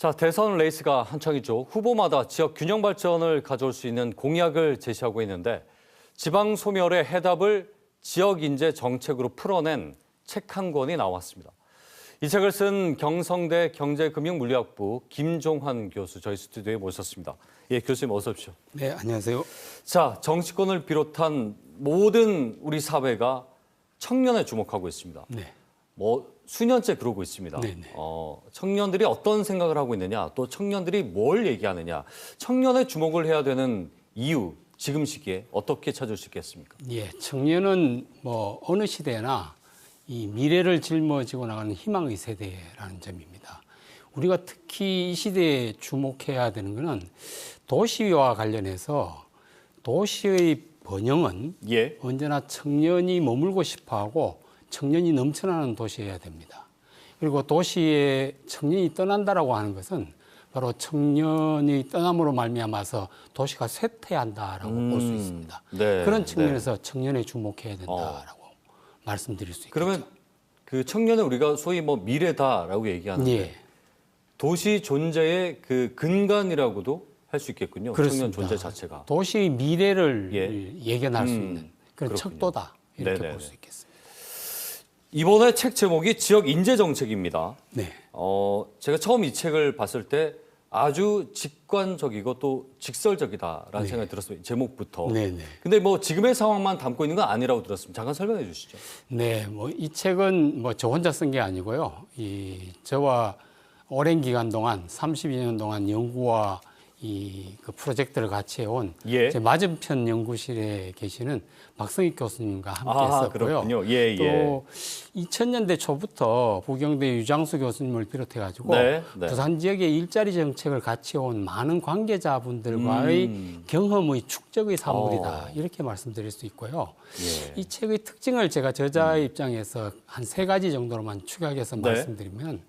자, 대선 레이스가 한창이죠. 후보마다 지역 균형 발전을 가져올 수 있는 공약을 제시하고 있는데 지방 소멸의 해답을 지역 인재 정책으로 풀어낸 책 한 권이 나왔습니다. 이 책을 쓴 경성대 경제금융물리학부 김종환 교수 저희 스튜디오에 모셨습니다. 예, 교수님 어서 오십시오. 네, 안녕하세요. 자, 정치권을 비롯한 모든 우리 사회가 청년에 주목하고 있습니다. 네. 뭐 수년째 그러고 있습니다. 네네. 청년들이 어떤 생각을 하고 있느냐, 또 청년들이 뭘 얘기하느냐, 청년의 주목을 해야 되는 이유, 지금 시기에 어떻게 찾을 수 있겠습니까? 예, 청년은 뭐 어느 시대나 이 미래를 짊어지고 나가는 희망의 세대라는 점입니다. 우리가 특히 이 시대에 주목해야 되는 것은 도시와 관련해서 도시의 번영은 예. 언제나 청년이 머물고 싶어하고 청년이 넘쳐나는 도시여야 됩니다. 그리고 도시에 청년이 떠난다라고 하는 것은 바로 청년이 떠남으로 말미암아서 도시가 쇠퇴한다라고 볼 수 있습니다. 네, 그런 측면에서 청년에 주목해야 된다라고 말씀드릴 수 있겠죠. 그러면 그 청년은 우리가 소위 뭐 미래다라고 얘기하는데 예, 도시 존재의 그 근간이라고도 할 수 있겠군요. 그렇습니다. 청년 존재 자체가. 도시의 미래를 예. 예견할 수 있는 그런 그렇군요. 척도다 이렇게 네네네. 볼 수 있겠습니다. 이번에 책 제목이 지역 인재 정책입니다. 네, 제가 처음 이 책을 봤을 때 아주 직관적이고 또 직설적이다라는 생각이 들었어요. 제목부터. 네, 네. 근데 뭐 지금의 상황만 담고 있는 건 아니라고 들었습니다. 잠깐 설명해 주시죠. 네, 뭐 이 책은 뭐 저 혼자 쓴 게 아니고요. 저와 오랜 기간 동안 32년 동안 연구와 그 프로젝트를 같이 해온 예. 제 맞은편 연구실에 계시는 박성익 교수님과 함께 했었고요. 그렇군요. 예, 또 2000년대 초부터 부경대 유장수 교수님을 비롯해가지고 네, 네. 부산 지역의 일자리 정책을 같이 온 많은 관계자분들과의 경험의 축적의 산물이다 이렇게 말씀드릴 수 있고요. 예. 이 책의 특징을 제가 저자의 입장에서 한 3가지 정도로만 축약해서 네. 말씀드리면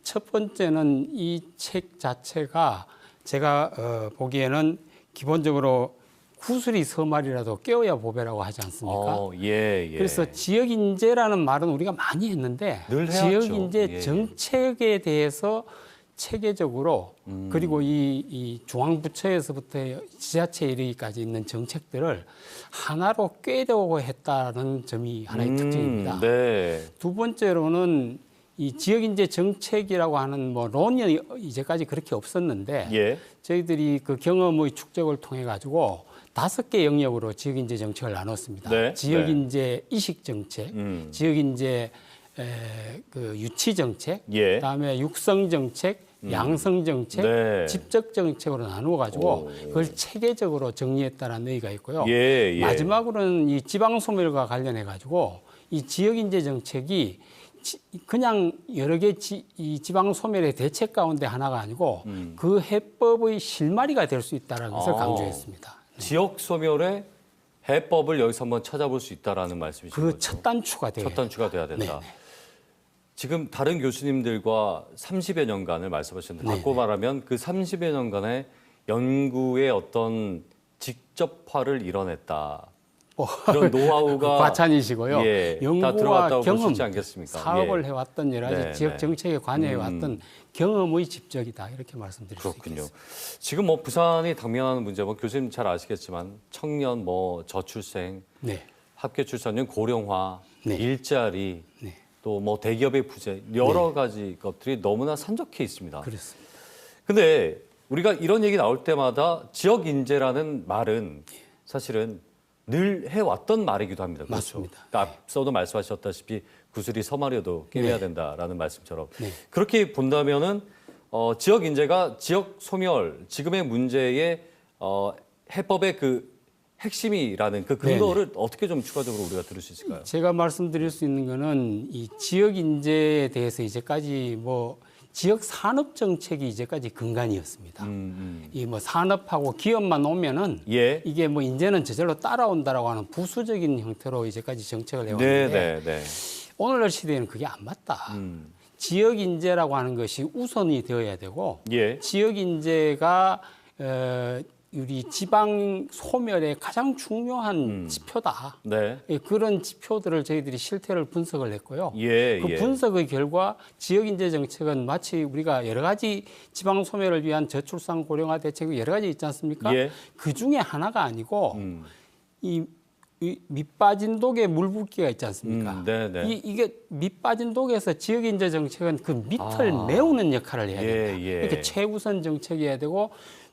첫 번째는 이 책 자체가 제가 보기에는 기본적으로 구슬이 서말이라도 깨어야 보배라고 하지 않습니까? 예. 그래서 지역인재라는 말은 우리가 많이 했는데 늘 해왔죠. 지역인재 예. 정책에 대해서 체계적으로 그리고 이 중앙부처에서부터 지자체에 이르기까지 있는 정책들을 하나로 꿰려고 했다는 점이 하나의 특징입니다. 네. 두 번째로는 이 지역인재 정책이라고 하는 뭐 론이 이제까지 그렇게 없었는데 예. 저희들이 그 경험의 축적을 통해 가지고 5개 영역으로 지역인재 정책을 나눴습니다. 네. 지역인재 이식 정책, 지역인재 그 유치 정책, 예. 그다음에 육성 정책, 양성 정책, 네. 집적 정책으로 나누어 가지고 그걸 체계적으로 정리했다는 의의가 있고요. 예. 마지막으로는 이 지방 소멸과 관련해 가지고 이 지역인재 정책이 그냥 여러 개 이 지방 소멸의 대책 가운데 하나가 아니고 그 해법의 실마리가 될 수 있다는 것을 강조했습니다. 지역 소멸의 해법을 여기서 한번 찾아볼 수 있다라는 말씀이시죠. 그 첫 단추가 돼요. 첫 단추가 돼야 된다. 네. 지금 다른 교수님들과 30여 년간을 말씀하셨는데 네. 바꿔 말하면 그 30여 년간의 연구의 어떤 직접화를 이뤄냈다. 그런 노하우가 과찬이시고요. 예, 다 연구와 들어갔다고 볼 수 경험, 있지 않겠습니까? 사업을 예. 해왔던 여러 가지 네, 지역 네. 정책에 관여해왔던 경험의 집적이다 이렇게 말씀드릴 수 그렇군요. 있겠습니다. 지금 뭐 부산이 당면하는 문제, 뭐 교수님 잘 아시겠지만 청년, 뭐 저출생, 네, 합계 출산율 고령화, 네. 일자리, 네, 또 뭐 대기업의 부재 여러 가지 것들이 너무나 산적해 있습니다. 그렇습니다. 근데 우리가 이런 얘기 나올 때마다 지역 인재라는 말은 사실은 늘 해왔던 말이기도 합니다. 그렇죠? 맞습니다. 그러니까 앞서도 말씀하셨다시피 구슬이 서마려도 깨야 네. 된다라는 말씀처럼 네. 그렇게 본다면은 지역 인재가 지역 소멸 지금의 문제의 해법의 그 핵심이라는 그 근거를 어떻게 좀 추가적으로 우리가 들을 수 있을까요? 제가 말씀드릴 수 있는 거는 이 지역 인재에 대해서 이제까지 뭐 지역 산업 정책이 이제까지 근간이었습니다. 이 뭐 산업하고 기업만 오면은 예. 이게 뭐 인재는 저절로 따라온다라고 하는 부수적인 형태로 이제까지 정책을 해왔는데 네. 오늘날 시대에는 그게 안 맞다. 지역 인재라고 하는 것이 우선이 되어야 되고 예. 지역 인재가 우리 지방 소멸의 가장 중요한 지표다. 네. 예, 그런 지표들을 저희들이 실태를 분석을 했고요. 예, 그 예. 분석의 결과 지역인재 정책은 마치 우리가 여러 가지 지방 소멸을 위한 저출산 고령화 대책이 여러 가지 있지 않습니까? 예. 그 중에 하나가 아니고 이 밑빠진 독에 물 붓기가 있지 않습니까? 네네. 이게 밑빠진 독에서 지역인재 정책은 그 밑을 메우는 역할을 해야 된다. 예. 이렇게 최우선 정책이어야 되고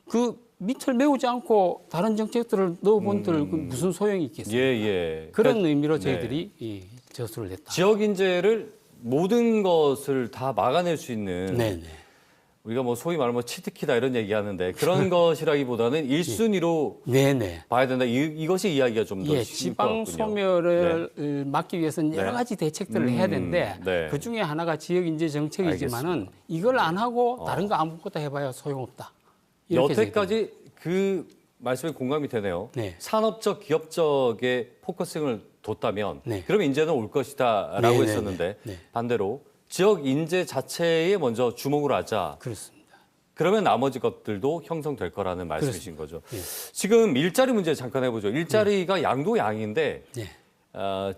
그 밑을 메우지 않고 다른 정책들을 넣어본들 무슨 소용이 있겠습니까? 예. 그런 그러니까 의미로 네. 저희들이 이 저수를 냈다. 지역 인재를 모든 것을 다 막아낼 수 있는 네네. 우리가 뭐 소위 말하면 치트키다 이런 얘기하는데 그런 것이라기보다는 1순위로 네네. 봐야 된다. 이것이 이야기가 좀 더 예, 쉬울 것 지방 같군요. 소멸을 막기 위해서는 여러 네. 가지 대책들을 해야 되는데 네. 그 중에 하나가 지역 인재 정책이지만은 이걸 안 하고 다른 거 아무것도 해봐야 소용없다. 이렇게 여태까지 그 말씀에 공감이 되네요. 네. 산업적, 기업적의 포커싱을 뒀다면 네. 그러면 인재는 올 것이다라고 네, 네, 했었는데 네. 네. 반대로 지역 인재 자체에 먼저 주목을 하자. 그렇습니다. 그러면 나머지 것들도 형성될 거라는 말씀이신 거죠. 예. 지금 일자리 문제 잠깐 해보죠. 일자리가 양도 양인데 네.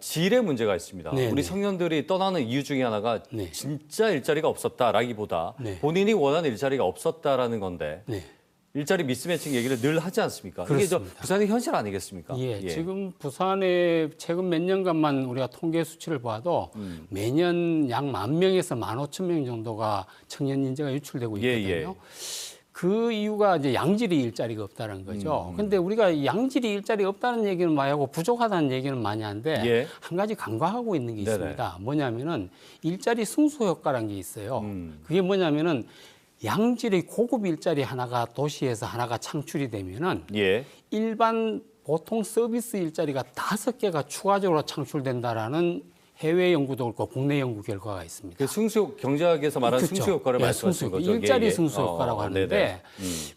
질의 문제가 있습니다. 네, 우리 네. 청년들이 떠나는 이유 중에 하나가 네. 진짜 일자리가 없었다라기보다 네. 본인이 원하는 일자리가 없었다라는 건데 네. 일자리 미스매칭 얘기를 늘 하지 않습니까? 이게 저 그렇습니다. 부산의 현실 아니겠습니까? 예, 지금 부산의 최근 몇 년간만 우리가 통계 수치를 봐도 매년 약 10,000명에서 15,000명 정도가 청년 인재가 유출되고 예, 있거든요. 그 이유가 이제 양질의 일자리가 없다는 거죠. 근데 우리가 양질의 일자리가 없다는 얘기는 많이 하고 부족하다는 얘기는 많이 하는데 예. 한 가지 간과하고 있는 게 네네. 있습니다. 뭐냐면은 일자리 승수 효과라는 게 있어요. 그게 뭐냐면은 양질의 고급 일자리 하나가 도시에서 하나가 창출이 되면은 예. 일반 보통 서비스 일자리가 5개가 추가적으로 창출된다라는 해외 연구도 그렇고 국내 연구 결과가 있습니다. 그 승수 경제학에서 말하는 그렇죠. 승수 효과를 예, 말씀하시는 거죠. 일자리 승수 효과라고 하는데 네네.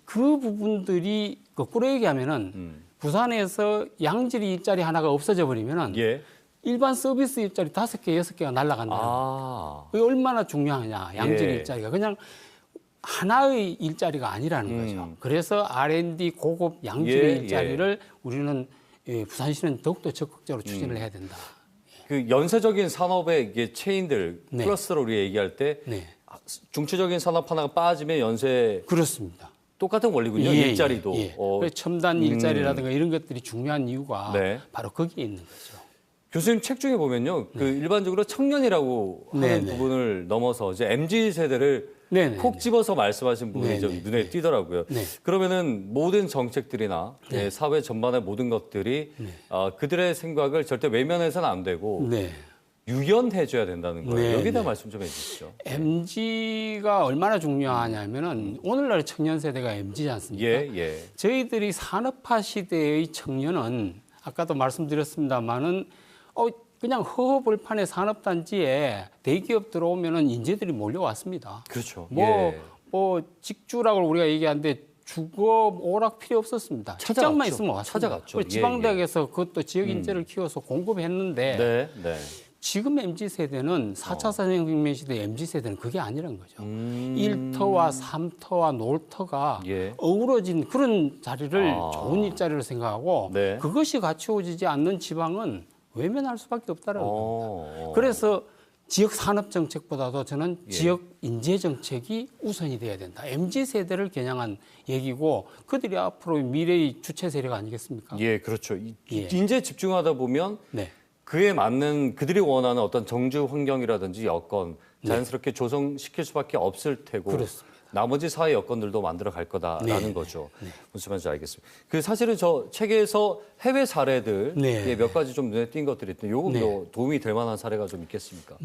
그 부분들이 거꾸로 얘기하면은 부산에서 양질의 일자리 하나가 없어져 버리면은 예. 일반 서비스 일자리 5개, 6개가 날아간다는 거예요. 아. 그게 얼마나 중요하냐, 양질의 예. 일자리가. 그냥 하나의 일자리가 아니라는 거죠. 그래서 R&D 고급 양질의 예, 일자리를 우리는 부산시는 더욱더 적극적으로 추진을 해야 된다. 그 연쇄적인 산업의 이게 체인들 네. 플러스로 우리 얘기할 때 네, 중추적인 산업 하나가 빠지면 연쇄 그렇습니다. 똑같은 원리군요. 일자리도. 그래서 첨단 일자리라든가 이런 것들이 중요한 이유가 네. 바로 거기에 있는 거죠. 교수님 책 중에 보면요. 그 일반적으로 청년이라고 하는 네, 네. 부분을 넘어서 이제 MZ 세대를 네, 네, 콕 집어서 말씀하신 부분이 네, 좀 네, 눈에 띄더라고요. 네. 그러면은 모든 정책들이나 사회 전반의 모든 것들이 그들의 생각을 절대 외면해서는 안 되고 네. 유연해줘야 된다는 거예요. 네, 여기에 대한 네. 말씀 좀 해주시죠. MZ가 얼마나 중요하냐면은 오늘날 청년 세대가 MZ지 않습니까? 예. 저희들이 산업화 시대의 청년은 아까도 말씀드렸습니다만은 그냥 허허벌판의 산업단지에 대기업 들어오면은 인재들이 몰려왔습니다. 그렇죠. 뭐 직주라고 우리가 얘기하는데 주거 오락 필요 없었습니다. 직장만 있으면 왔습니다. 찾아갔죠. 지방대학에서 그것도 지역 인재를 키워서 공급했는데 네. 지금 MZ 세대는 4차 산업혁명 시대 MZ 세대는 그게 아니란 거죠. 일터와 삼터와 놀터가 예. 어우러진 그런 자리를 좋은 일자리로 생각하고 네. 그것이 갖추어지지 않는 지방은 외면할 수밖에 없다라는 겁니다. 어. 그래서 지역 산업 정책보다도 저는 예. 지역 인재 정책이 우선이 돼야 된다. MZ 세대를 겨냥한 얘기고 그들이 앞으로 미래의 주체 세력 아니겠습니까? 예, 그렇죠. 예. 인재 집중하다 보면 네. 그에 맞는 그들이 원하는 어떤 정주 환경이라든지 여건 자연스럽게 조성시킬 수밖에 없을 테고 그렇습니다. 나머지 사회 여건들도 만들어 갈 거다라는 네, 거죠. 무슨 말인지 알겠습니다. 그 사실은 저 책에서 해외 사례들 네. 몇 가지 좀 눈에 띈 것들이 있는데 요건 네. 뭐 도움이 될 만한 사례가 좀 있겠습니까?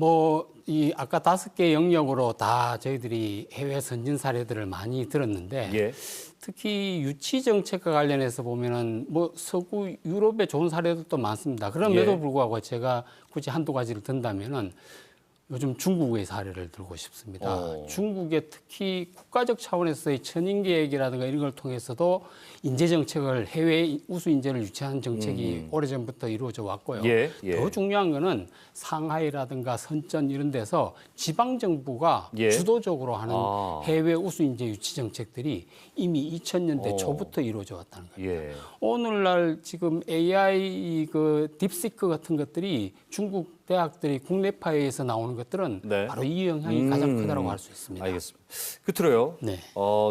이 아까 5개 영역으로 다 저희들이 해외 선진 사례들을 많이 들었는데 예. 특히 유치 정책과 관련해서 보면은 뭐 서구 유럽의 좋은 사례들도 많습니다. 그럼에도 예. 불구하고 제가 굳이 한두 가지를 든다면은 요즘 중국의 사례를 들고 싶습니다. 어. 중국의 특히 국가적 차원에서의 천인 계획이라든가 이런 걸 통해서도 인재 정책을 해외 우수 인재를 유치하는 정책이 오래전부터 이루어져 왔고요. 예, 예. 더 중요한 거는 상하이라든가 선전 이런 데서 지방 정부가 예. 주도적으로 하는 아. 해외 우수 인재 유치 정책들이 이미 2000년대 어. 초부터 이루어져 왔다는 거예요. 예. 오늘날 지금 AI 그 딥시크 같은 것들이 중국 대학들이 국내파에서 나오는 것들은 네. 바로 이 영향이 가장 크다고 할 수 있습니다. 알겠습니다. 끝으로요. 네.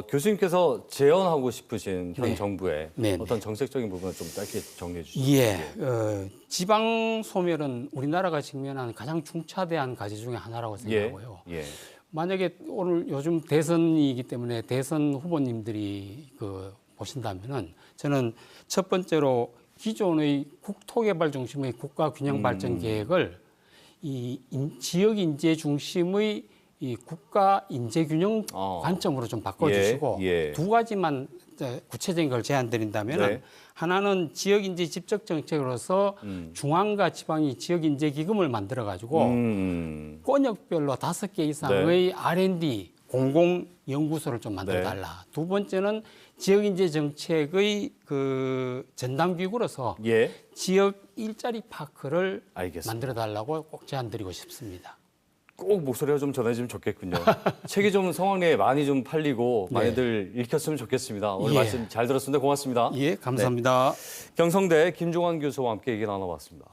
교수님께서 재현하고 싶으신 현 네. 정부의 네, 어떤 정책적인 부분을 좀 짧게 정리해 주시죠. 예, 지방 소멸은 우리나라가 직면하는 가장 중차대한 과제 중에 하나라고 생각하고요. 예. 만약에 오늘 요즘 대선이기 때문에 대선 후보님들이 보신다면은 저는 첫 번째로 기존의 국토개발 중심의 국가균형발전 계획을 지역 인재 중심의 이 국가 인재균형 관점으로 좀 바꿔주시고 예. 두 가지만 구체적인 걸 제안드린다면 네. 하나는 지역 인재 집적 정책으로서 중앙과 지방이 지역 인재 기금을 만들어 가지고 권역별로 5개 이상의 R&D 공공 연구소를 좀 만들어 달라. 두 번째는 지역 인재 정책의 전담 기구로서 예. 지역 일자리 파크를 알겠습니다. 만들어 달라고 꼭 제안드리고 싶습니다. 꼭 목소리가 좀 전해지면 좋겠군요. 책이 좀 성황리에 많이 좀 팔리고 많이들 읽혔으면 좋겠습니다. 오늘 예. 말씀 잘 들었습니다. 고맙습니다. 예, 감사합니다. 경성대 김종환 교수와 함께 얘기 나눠봤습니다.